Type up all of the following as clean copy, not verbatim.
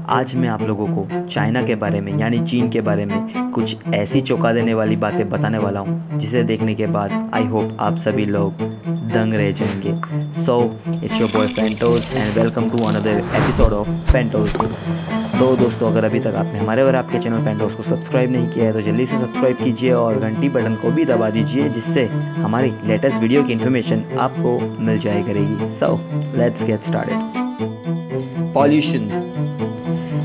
आज मैं आप लोगों को चाइना के बारे में यानी चीन के बारे में कुछ ऐसी चौंका देने वाली बातें बताने वाला हूँ जिसे देखने के बाद आई होप आप सभी लोग दंग रह जाएंगे। So it's your boy Fantos and welcome to another episode of Fantos. तो दोस्तों, अगर अभी तक आपने हमारे और आपके चैनल फैंटोस को सब्सक्राइब नहीं किया है तो जल्दी से सब्सक्राइब कीजिए और घंटी बटन को भी दबा दीजिए, जिससे हमारी लेटेस्ट वीडियो की इन्फॉर्मेशन आपको मिल जाया करेगी। So let's get started. Pollution.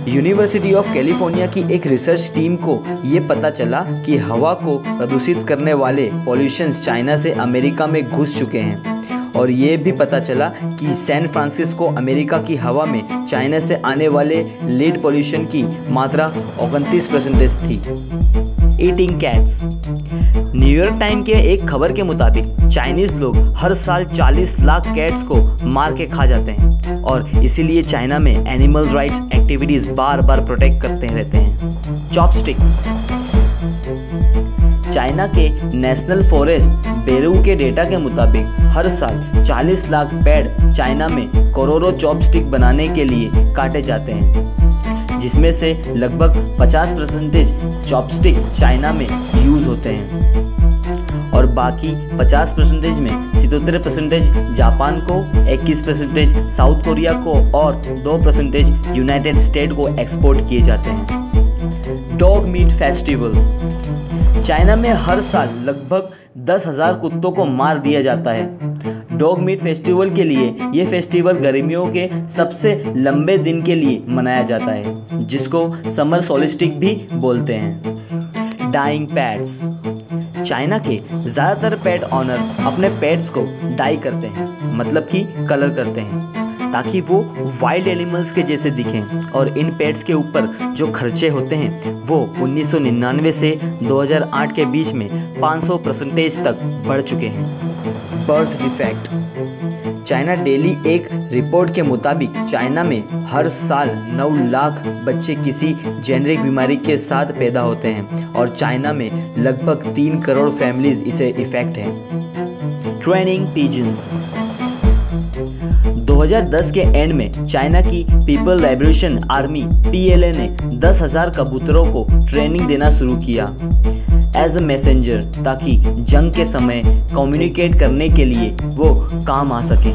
University of California की एक रिसर्च टीम को ये पता चला कि हवा को प्रदूषित करने वाले पॉल्यूशंस चाइना से अमेरिका में घुस चुके हैं, और ये भी पता चला कि सैन फ्रांसिस्को अमेरिका की हवा में चाइना से आने वाले लीड पॉल्यूशन की मात्रा 29% थी। Eating cats. न्यूयॉर्क टाइम के एक खबर के मुताबिक चाइनीज लोग हर साल 40 लाख कैट्स को मार के खा जाते हैं, और इसीलिए चाइना में एनिमल राइट्स एक्टिविटीज बार बार प्रोटेक्ट करते रहते हैं। चॉपस्टिक्स। चाइना के नेशनल फॉरेस्ट बेरू के डेटा के मुताबिक हर साल 40 लाख पेड़ चाइना में करोड़ों चॉपस्टिक बनाने के लिए काटे जाते हैं, जिसमें से लगभग 50% चॉपस्टिक्स चाइना में यूज होते हैं और बाकी 50% में 77% जापान को, 21% साउथ कोरिया को और 2% यूनाइटेड स्टेट को एक्सपोर्ट किए जाते हैं। Dog meat festival. चाइना में हर साल लगभग 10,000 कुत्तों को मार दिया जाता है। डॉग मीट फेस्टिवल के लिए ये फेस्टिवल गर्मियों के सबसे लंबे दिन के लिए मनाया जाता है, जिसको समर सोलिस्टिक भी बोलते हैं। Dying pets. चाइना के ज़्यादातर पेट ऑनर अपने पेट्स को डाई करते हैं, मतलब कि कलर करते हैं, ताकि वो वाइल्ड एनिमल्स के जैसे दिखें, और इन पेट्स के ऊपर जो खर्चे होते हैं वो 1999 से 2008 के बीच में 500% तक बढ़ चुके हैं। Birth defect. चाइना डेली एक रिपोर्ट के मुताबिक चाइना में हर साल 9 लाख बच्चे किसी जेनेरिक बीमारी के साथ पैदा होते हैं, और चाइना में लगभग 3 करोड़ फैमिलीज इसे इफेक्ट हैं। Training pigeons. 2010 के एंड में चाइना की पीपल लिबरेशन आर्मी PLA ने 10,000 कबूतरों को ट्रेनिंग देना शुरू किया एज अ मैसेंजर, ताकि जंग के समय कम्युनिकेट करने के लिए वो काम आ सकें।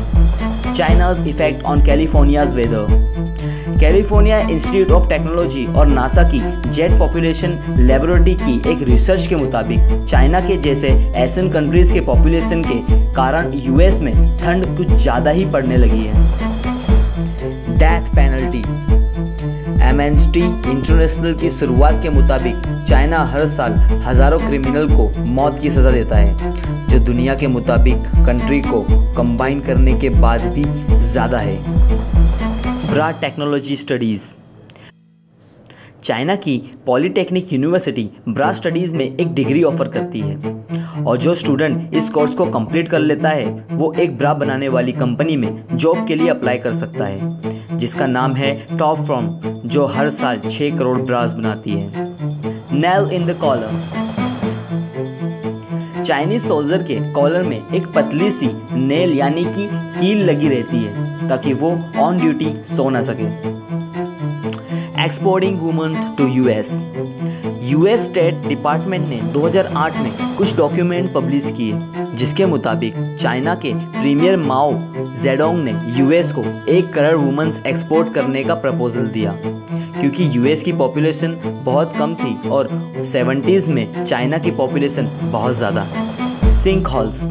China's effect on California's weather. California Institute of Technology और नासा की जेट पॉपुलेशन लेबोरेटरी की एक रिसर्च के मुताबिक चाइना के जैसे एशियन कंट्रीज के पॉपुलेशन के कारण US में ठंड कुछ ज़्यादा ही पड़ने लगी है। Death penalty. एमनेस्टी इंटरनेशनल की शुरुआत के मुताबिक चाइना हर साल हज़ारों क्रिमिनल को मौत की सज़ा देता है, जो दुनिया के मुताबिक कंट्री को कंबाइन करने के बाद भी ज़्यादा है। ब्रा टेक्नोलॉजी स्टडीज़। चाइना की पॉलीटेक्निक यूनिवर्सिटी ब्रा स्टडीज़ में एक डिग्री ऑफर करती है, और जो स्टूडेंट इस कोर्स को कंप्लीट कर लेता है वो एक ब्रा बनाने वाली कंपनी में जॉब के लिए अप्लाई कर सकता है, जिसका नाम है टॉप फॉर्म, जो हर साल 6 करोड़ ब्रास बनाती है। Nail in the collar. Chinese soldier के कॉलर में एक पतली सी नेल यानी कि कील लगी रहती है, ताकि वो ऑन ड्यूटी सो ना सके। Exporting women to US state department ने 2008 में कुछ डॉक्यूमेंट पब्लिश किए, जिसके मुताबिक चाइना के प्रीमियर माओ जेडोंग ने US को 1 करोड़ वुमेन्स एक्सपोर्ट करने का प्रपोजल दिया, क्योंकि US की पॉपुलेशन बहुत कम थी और 70s में चाइना की पॉपुलेशन बहुत ज़्यादा। Sink holes.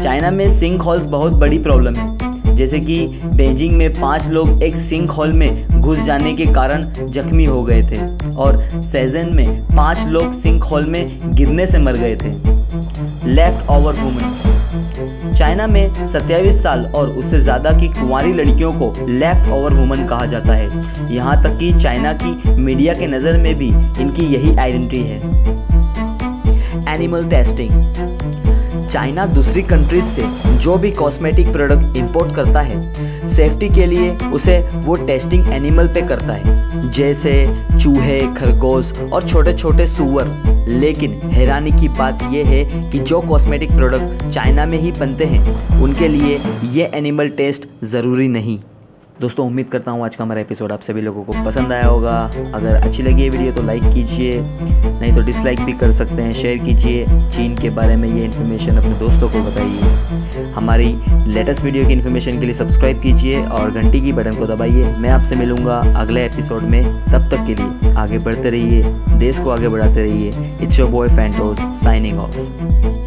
चाइना में सिंक हॉल्स बहुत बड़ी प्रॉब्लम है, जैसे कि बीजिंग में 5 लोग एक सिंक हॉल में घुस जाने के कारण जख्मी हो गए थे, और शेज़ेन में 5 लोग सिंक हॉल में गिरने से मर गए थे। Left over women. चाइना में 27 साल और उससे ज़्यादा की कुंवारी लड़कियों को लेफ्ट ओवर वुमेन कहा जाता है, यहाँ तक कि चाइना की मीडिया के नज़र में भी इनकी यही आइडेंटिटी है। Animal testing. चाइना दूसरी कंट्रीज से जो भी कॉस्मेटिक प्रोडक्ट इंपोर्ट करता है, सेफ्टी के लिए उसे वो टेस्टिंग एनिमल पे करता है, जैसे चूहे, खरगोश और छोटे छोटे सूअर। लेकिन हैरानी की बात यह है कि जो कॉस्मेटिक प्रोडक्ट चाइना में ही बनते हैं, उनके लिए ये एनिमल टेस्ट ज़रूरी नहीं। दोस्तों उम्मीद करता हूँ आज का हमारा एपिसोड आप सभी लोगों को पसंद आया होगा। अगर अच्छी लगी ये वीडियो तो लाइक कीजिए, नहीं तो डिसलाइक भी कर सकते हैं, शेयर कीजिए। चीन के बारे में ये इन्फॉर्मेशन अपने दोस्तों को बताइए। हमारी लेटेस्ट वीडियो की इन्फॉर्मेशन के लिए सब्सक्राइब कीजिए और घंटी की बटन को दबाइए। मैं आपसे मिलूँगा अगले एपिसोड में, तब तक के लिए आगे बढ़ते रहिए, देश को आगे बढ़ाते रहिए। It's your boy Fantos signing of.